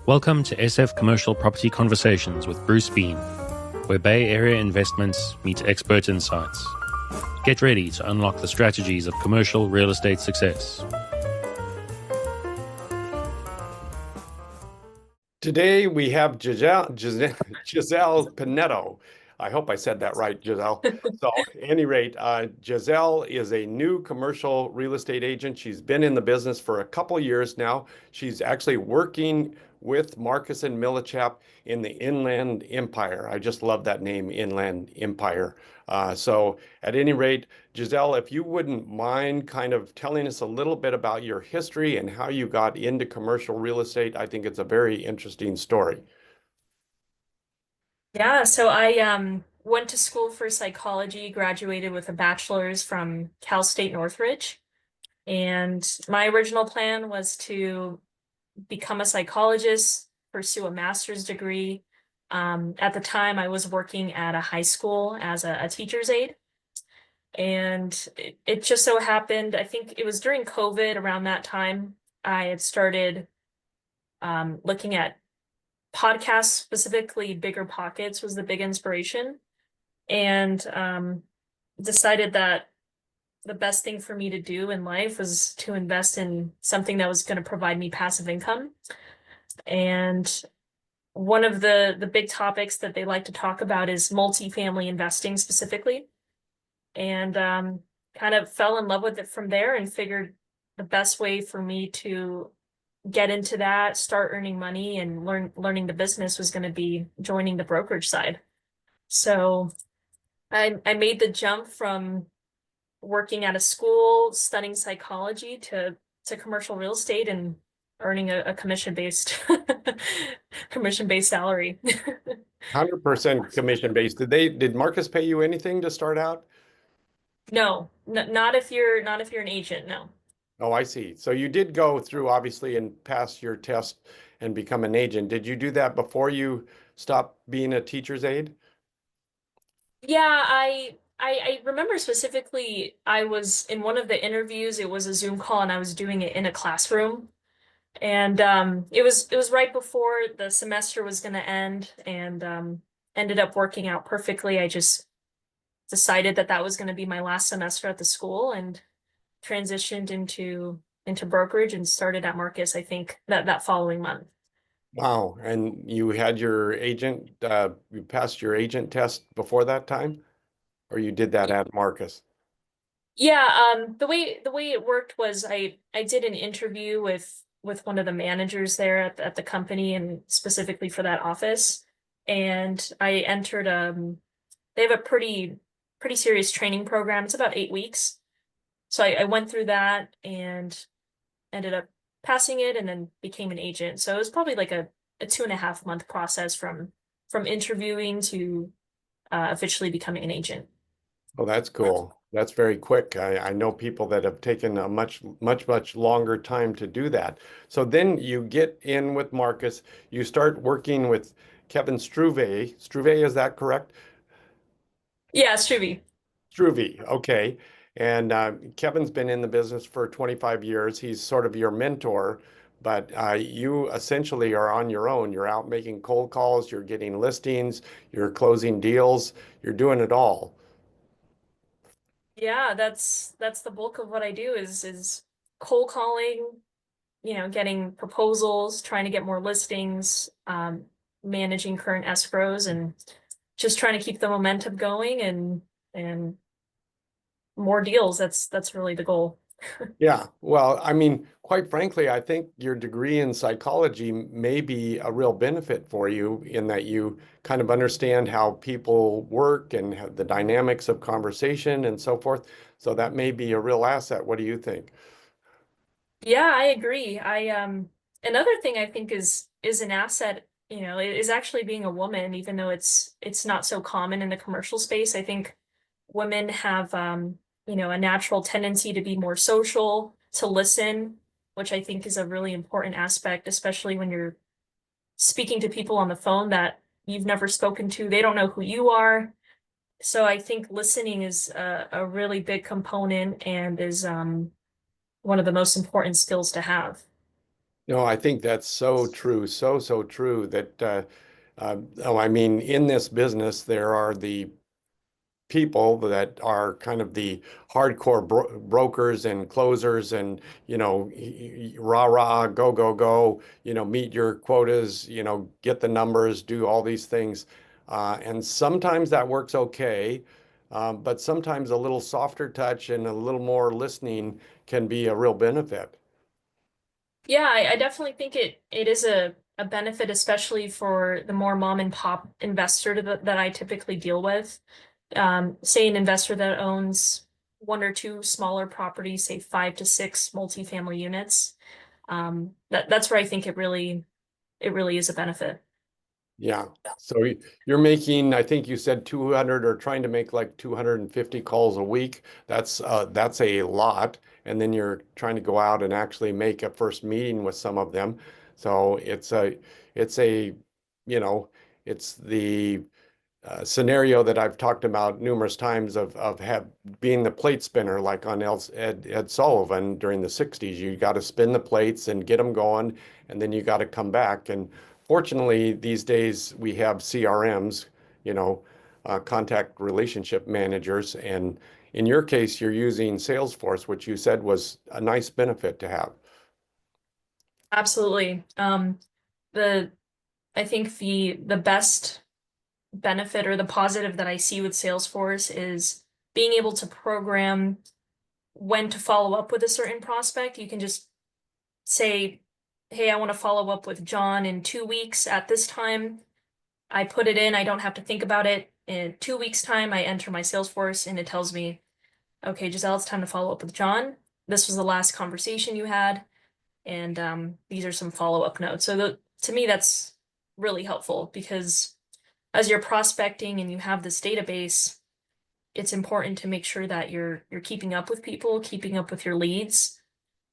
Welcome to SF Commercial Property Conversations with Bruce Bean, where Bay Area investments meet expert insights. Get ready to unlock the strategies of commercial real estate success. Today we have Gisele Pinedo. I hope I said that right, Gisele. So, at any rate, Gisele is a new commercial real estate agent. She's been in the business for a couple years now. She's actually working with Marcus and Millichap in the Inland Empire. I just love that name, Inland Empire. So, at any rate, Gisele, if you wouldn't mind kind of telling us a little bit about your history and how you got into commercial real estate, I think it's a very interesting story. Yeah, so I went to school for psychology, graduated with a bachelor's from Cal State Northridge, and my original plan was to become a psychologist, pursue a master's degree. At the time, I was working at a high school as a teacher's aide, and it just so happened, I think it was during COVID around that time, I had started looking at podcasts, specifically Bigger Pockets was the big inspiration, and decided that the best thing for me to do in life was to invest in something that was going to provide me passive income. And one of the big topics that they like to talk about is multifamily investing specifically. And kind of fell in love with it from there and figured the best way for me to get into that, start earning money and learning the business was going to be joining the brokerage side. So I made the jump from working at a school studying psychology to commercial real estate and earning a commission-based commission-based salary. 100% commission based. Did Marcus pay you anything to start out? No, not if you're an agent, no. Oh, I see. So you did go through obviously and pass your test and become an agent. Did you do that before you stopped being a teacher's aide? Yeah, I remember specifically I was in one of the interviews, it was a Zoom call and I was doing it in a classroom. And it was right before the semester was gonna end and ended up working out perfectly. I just decided that that was gonna be my last semester at the school and transitioned into brokerage and started at Marcus, I think that following month. Wow. And you had your agent, you passed your agent test before that time, or you did that at Marcus? Yeah, the way it worked was I did an interview with one of the managers there at the company and specifically for that office. And I entered they have a pretty serious training program. It's about 8 weeks. So I went through that and ended up passing it and then became an agent. So it was probably like a 2.5 month process from interviewing to officially becoming an agent. Oh, that's cool. That's very quick. I know people that have taken a much longer time to do that. So then you get in with Marcus, you start working with Kevin Struve. Struve, is that correct? Yeah, Struby. Struve, okay. And Kevin's been in the business for 25 years. He's sort of your mentor, but you essentially are on your own. You're out making cold calls, you're getting listings, you're closing deals, you're doing it all. Yeah, that's the bulk of what I do is cold calling, getting proposals, trying to get more listings, managing current escrows and just trying to keep the momentum going and more deals. That's really the goal. Yeah, well, I mean, quite frankly, I think your degree in psychology may be a real benefit for you in that you kind of understand how people work and the dynamics of conversation and so forth. So that may be a real asset. What do you think? Yeah, I agree. I another thing I think is an asset, is actually being a woman, even though it's not so common in the commercial space. I think women have a natural tendency to be more social, to listen, which I think is a really important aspect, especially when you're speaking to people on the phone that you've never spoken to. They don't know who you are. So I think listening is a really big component and is one of the most important skills to have. No, I think that's so true, so true that oh, I mean, in this business, there are the people that are kind of the hardcore brokers and closers and, rah, rah, go, meet your quotas, get the numbers, do all these things. And sometimes that works okay. But sometimes a little softer touch and a little more listening can be a real benefit. Yeah, I definitely think it is a benefit, especially for the more mom and pop investor that I typically deal with. Say an investor that owns one or two smaller properties, say 5 to 6 multifamily units. That's where I think it really is a benefit. Yeah. So you're making, I think you said 200 or trying to make like 250 calls a week. That's a lot. And then you're trying to go out and actually make a first meeting with some of them. So it's a, you know, it's the scenario that I've talked about numerous times of have being the plate spinner, like on Ed Sullivan during the 60s. You got to spin the plates and get them going, and then you got to come back. And fortunately, these days we have CRMs, you know, contact relationship managers. And in your case, you're using Salesforce, which you said was a nice benefit to have. Absolutely. The I think the best benefit or the positive that I see with Salesforce is being able to program when to follow up with a certain prospect. You can just say, hey, I want to follow up with John in 2 weeks at this time. I put it in, I don't have to think about it. In 2 weeks' time, I enter my Salesforce and it tells me, okay, Giselle, it's time to follow up with John. This was the last conversation you had, and these are some follow-up notes. So to me, that's really helpful because as you're prospecting and you have this database, it's important to make sure that you're keeping up with people, keeping up with your leads,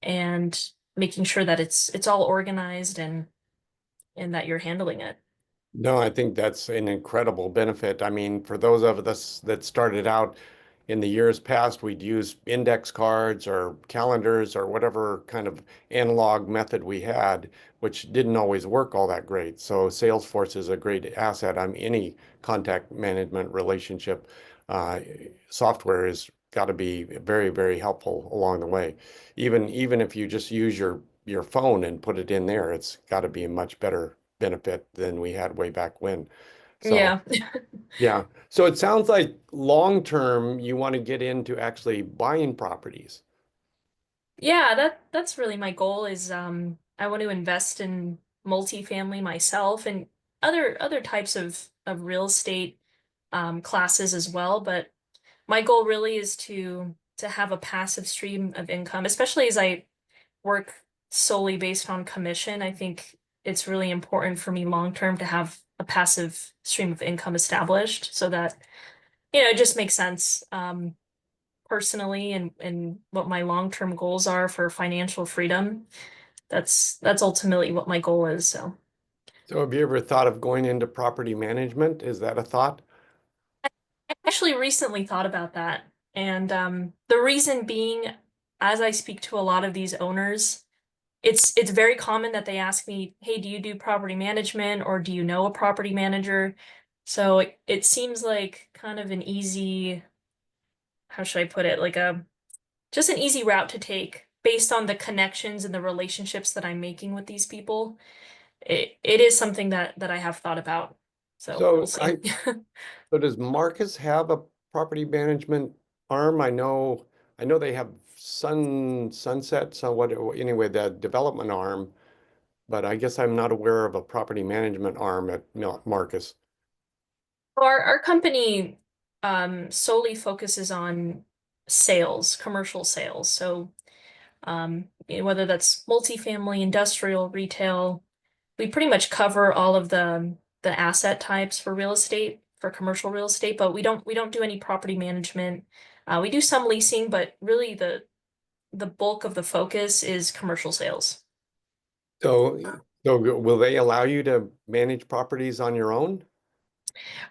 and making sure that it's all organized and that you're handling it. No, I think that's an incredible benefit. I mean, for those of us that started out in the years past, we'd use index cards or calendars or whatever kind of analog method we had, which didn't always work all that great. So Salesforce is a great asset. I mean, any contact management relationship uh, software has got to be very, very helpful along the way. Even if you just use your phone and put it in there, it's got to be a much better benefit than we had way back when. So Yeah. yeah. So it sounds like long term you want to get into actually buying properties. Yeah, that's really my goal is I want to invest in multifamily myself and other types of real estate classes as well, but my goal really is to have a passive stream of income, especially as I work solely based on commission. I think it's really important for me long term to have a passive stream of income established so that, it just makes sense personally and what my long term goals are for financial freedom. That's ultimately what my goal is. So So have you ever thought of going into property management? Is that a thought? I actually recently thought about that. And the reason being, as I speak to a lot of these owners, it's very common that they ask me, "Hey, do you do property management or do you know a property manager?" So it seems like kind of an easy, how should I put it? Like a just an easy route to take based on the connections and the relationships that I'm making with these people. It is something that I have thought about. So we'll So see. so does Marcus have a property management arm? I know they have Sunset, so what anyway, the development arm, but I guess I'm not aware of a property management arm at Marcus. Our company solely focuses on sales, commercial sales. So whether that's multifamily, industrial, retail, we pretty much cover all of the asset types for real estate, for commercial real estate, but we don't do any property management. We do some leasing, but really the bulk of the focus is commercial sales. So so will they allow you to manage properties on your own?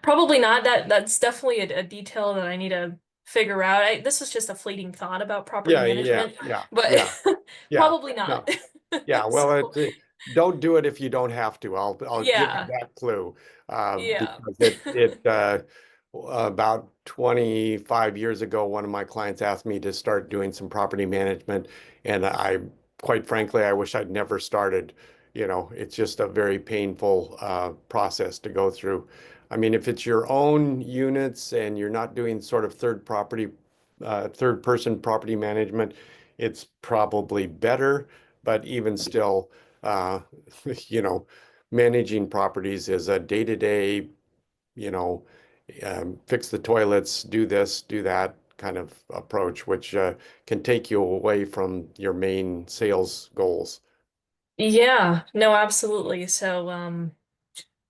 Probably not. That's definitely a detail that I need to figure out. This was just a fleeting thought about property Yeah, yeah, management, yeah, but yeah, yeah. probably not. No. Yeah, well, So don't do it if you don't have to. I'll give you yeah, that clue, yeah. because about 25 years ago, one of my clients asked me to start doing some property management, and quite frankly, I wish I'd never started. It's just a very painful process to go through. I mean, if it's your own units and you're not doing sort of third person property management, it's probably better. But even still, uh, you know, managing properties is a day-to-day, you know, fix the toilets, do this, do that kind of approach, which can take you away from your main sales goals. Yeah, no, absolutely. So,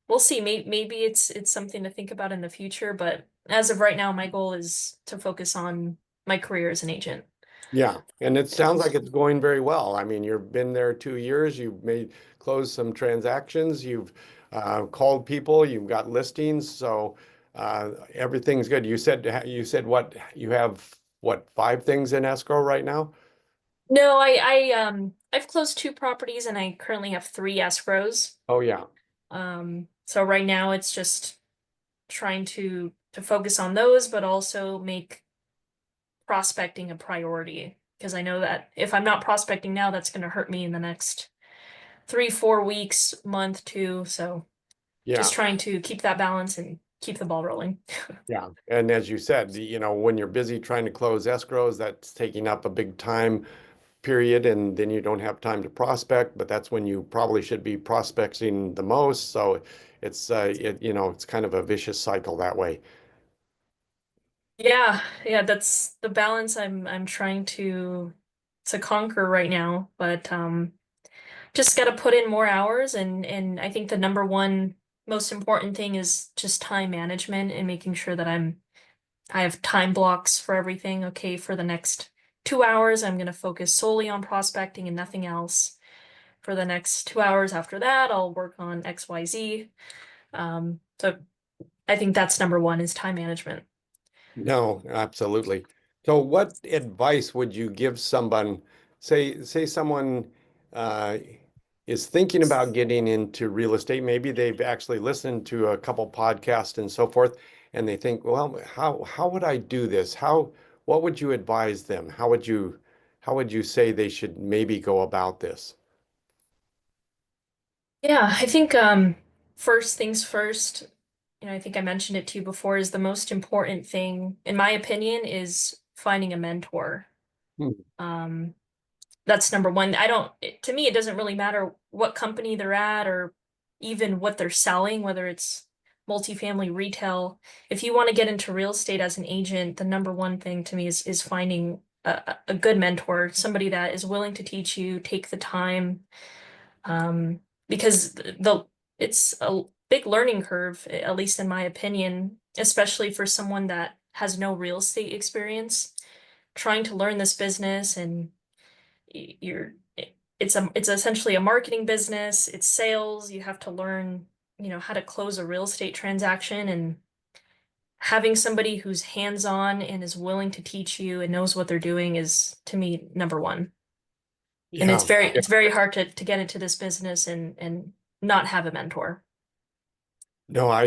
we'll see. Maybe it's something to think about in the future, but as of right now, my goal is to focus on my career as an agent. Yeah, and it sounds And like it's going very well. I mean, you've been there 2 years, you've closed some transactions, you've called people, you've got listings, so everything's good. You said what you have, what, 5 things in escrow right now? no, I've closed 2 properties and I currently have 3 escrows. Oh yeah, So right now it's just trying to focus on those, but also make prospecting a priority because I know that if I'm not prospecting now, that's going to hurt me in the next 3, 4 weeks, month, two. So just yeah, trying to keep that balance and keep the ball rolling. yeah. And as you said, when you're busy trying to close escrows, that's taking up a big time period, and then you don't have time to prospect, but that's when you probably should be prospecting the most. So it's kind of a vicious cycle that way. Yeah, yeah, that's the balance I'm trying to conquer right now, but just got to put in more hours and I think the number one most important thing is just time management and making sure that I have time blocks for everything. Okay, for the next 2 hours, I'm going to focus solely on prospecting and nothing else. For the next 2 hours after that, I'll work on XYZ. So I think that's number one is time management. No, absolutely. So what advice would you give someone, say someone uh, is thinking about getting into real estate? Maybe they've actually listened to a couple podcasts and so forth, and they think, well, how would I do this? What would you advise them? How would you say they should maybe go about this? Yeah, I think first things first, I think I mentioned it to you before, is the most important thing, in my opinion, is finding a mentor. Hmm. Um, that's number one. To me, it doesn't really matter what company they're at or even what they're selling, whether it's multifamily retail. If you want to get into real estate as an agent, the number one thing to me is finding a good mentor, somebody that is willing to teach you, take the time, because it's a big learning curve, at least in my opinion, especially for someone that has no real estate experience, trying to learn this business and you're it's essentially a marketing business, it's sales, you have to learn, how to close a real estate transaction and having somebody who's hands-on and is willing to teach you and knows what they're doing is to me number one. And Yeah. it's very hard to get into this business and not have a mentor. No, I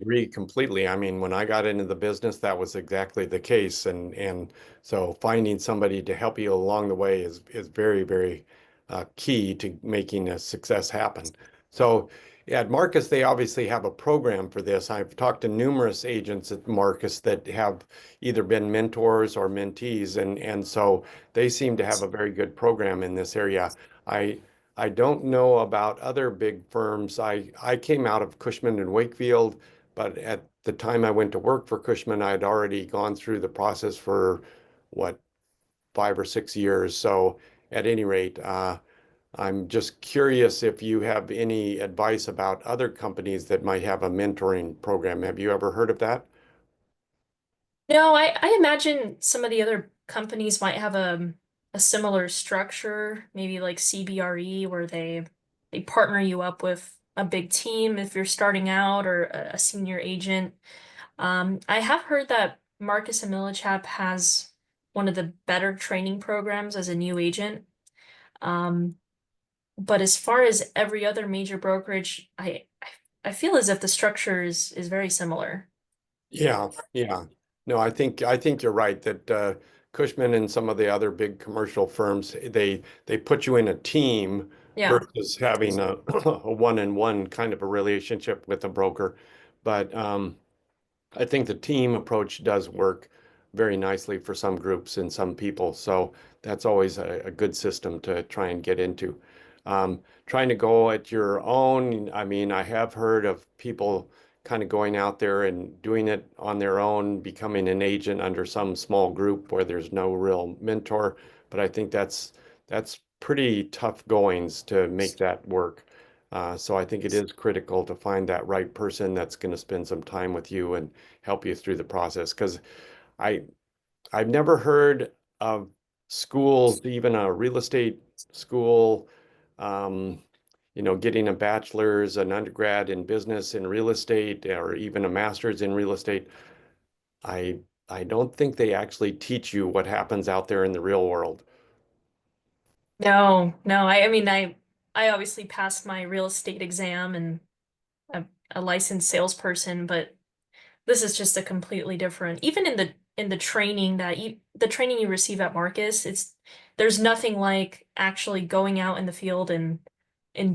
agree completely. I mean, when I got into the business, that was exactly the case. And so finding somebody to help you along the way is very, very key to making a success happen. So at Marcus, they obviously have a program for this. I've talked to numerous agents at Marcus that have either been mentors or mentees, and so they seem to have a very good program in this area. I I don't know about other big firms. I came out of Cushman and Wakefield, but at the time I went to work for Cushman, I had already gone through the process for what, 5 or 6 years. So at any rate, I'm just curious if you have any advice about other companies that might have a mentoring program. Have you ever heard of that? No, I imagine some of the other companies might have a similar structure, maybe like CBRE, where they partner you up with a big team if you're starting out or a senior agent. I have heard that Marcus and Millichap has one of the better training programs as a new agent. Um, But as far as every other major brokerage, I feel as if the structure is very similar. Yeah, yeah. No, I think you're right that Cushman and some of the other big commercial firms, they put you in a team Yeah. versus having a, a one-on-one kind of a relationship with a broker. But I think the team approach does work very nicely for some groups and some people. So that's always a good system to try and get into. Trying to go at your own, I mean, I have heard of people kind of going out there and doing it on their own, becoming an agent under some small group where there's no real mentor. But I think that's pretty tough goings to make that work. So I think it is critical to find that right person that's going to spend some time with you and help you through the process. Because I I've never heard of schools, even a real estate school, um, getting a bachelor's, an undergrad in business in real estate, or even a master's in real estate. I I don't think they actually teach you what happens out there in the real world. No, no. I mean, I obviously passed my real estate exam and a licensed salesperson, but this is just a completely different. Even in the training the training you receive at Marcus, there's nothing like actually going out in the field and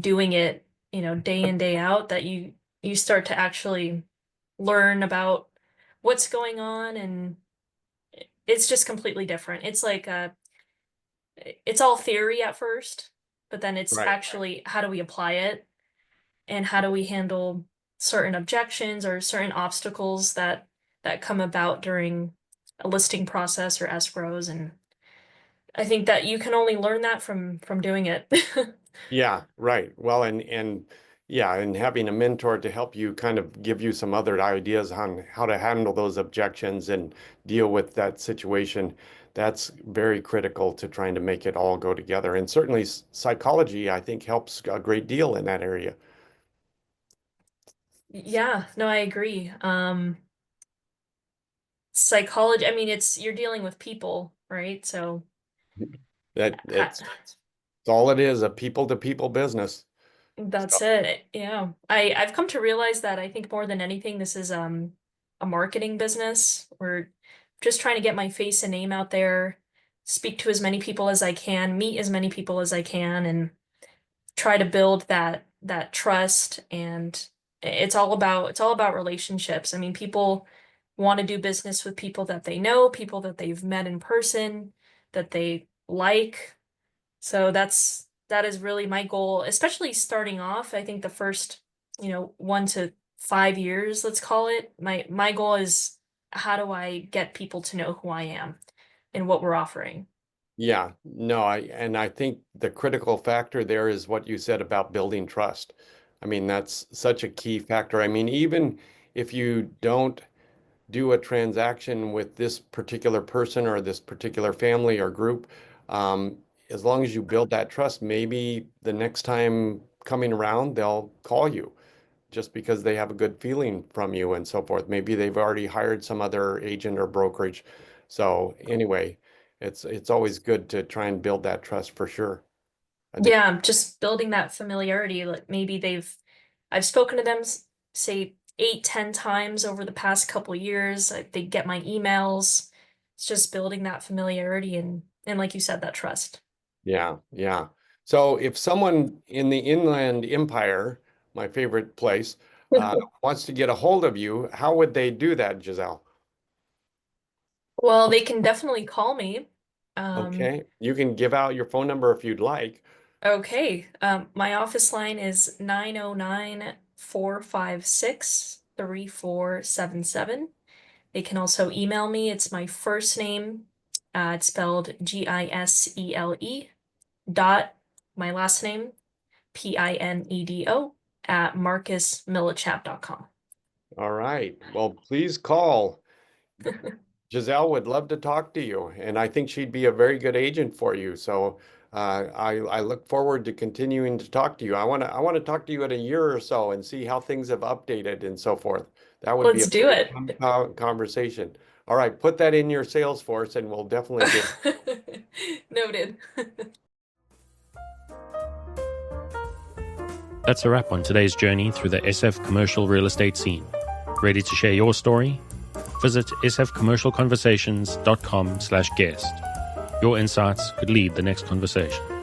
doing it, day in, day out that you start to actually learn about what's going on, and it's just completely different. It's all theory at first, but then it's Right. actually how do we apply it and how do we handle certain objections or certain obstacles that come about during a listing process or escrows. And I think that you can only learn that from doing it. Yeah, right. Well, and yeah, and having a mentor to help you kind of give you some other ideas on how to handle those objections and deal with that situation, that's very critical to trying to make it all go together. And certainly psychology, I think, helps a great deal in that area. Yeah, no, I agree. Psychology, I mean, you're dealing with people, right? So That I, it's all it is, a people to people business. that's So, it. Yeah. I've come to realize that I think more than anything, this is a marketing business. We're just trying to get my face and name out there, speak to as many people as I can, meet as many people as I can, and try to build that trust. And it's all about relationships. I mean, people want to do business with people that they know, people that they've met in person, that they like. So that is really my goal, especially starting off. I think the first, 1 to 5 years, let's call it. My goal is how do I get people to know who I am and what we're offering. yeah, no, I think the critical factor there is what you said about building trust. I mean, that's such a key factor. I mean, even if you don't do a transaction with this particular person or this particular family or group, um, as long as you build that trust, maybe the next time coming around, they'll call you just because they have a good feeling from you and so forth. Maybe they've already hired some other agent or brokerage. So anyway, it's always good to try and build that trust for sure. I think, Yeah, just building that familiarity. Like maybe I've spoken to them, say 8, 10 times over the past couple years. They get my emails. It's just building that familiarity and like you said, that trust. yeah, yeah. So if someone in the Inland Empire, my favorite place, wants to get a hold of you, how would they do that, Giselle? Well, they can definitely call me. Um, Okay, you can give out your phone number if you'd like. okay. My office line is 909-456-3477. They can also email me. It's my first name. It's spelled Gisele dot my last name, Pinedo at marcusmillichap.com. All right. Well, please call. Giselle would love to talk to you, and I think she'd be a very good agent for you. So I look forward to continuing to talk to you. I want to talk to you in a year or so and see how things have updated and so forth. That would be Let's a do very it. fun conversation. All right, put that in your Salesforce, and we'll definitely do it. Noted. That's a wrap on today's journey through the SF commercial real estate scene. Ready to share your story? Visit sfcommercialconversations.com/guest. Your insights could lead the next conversation.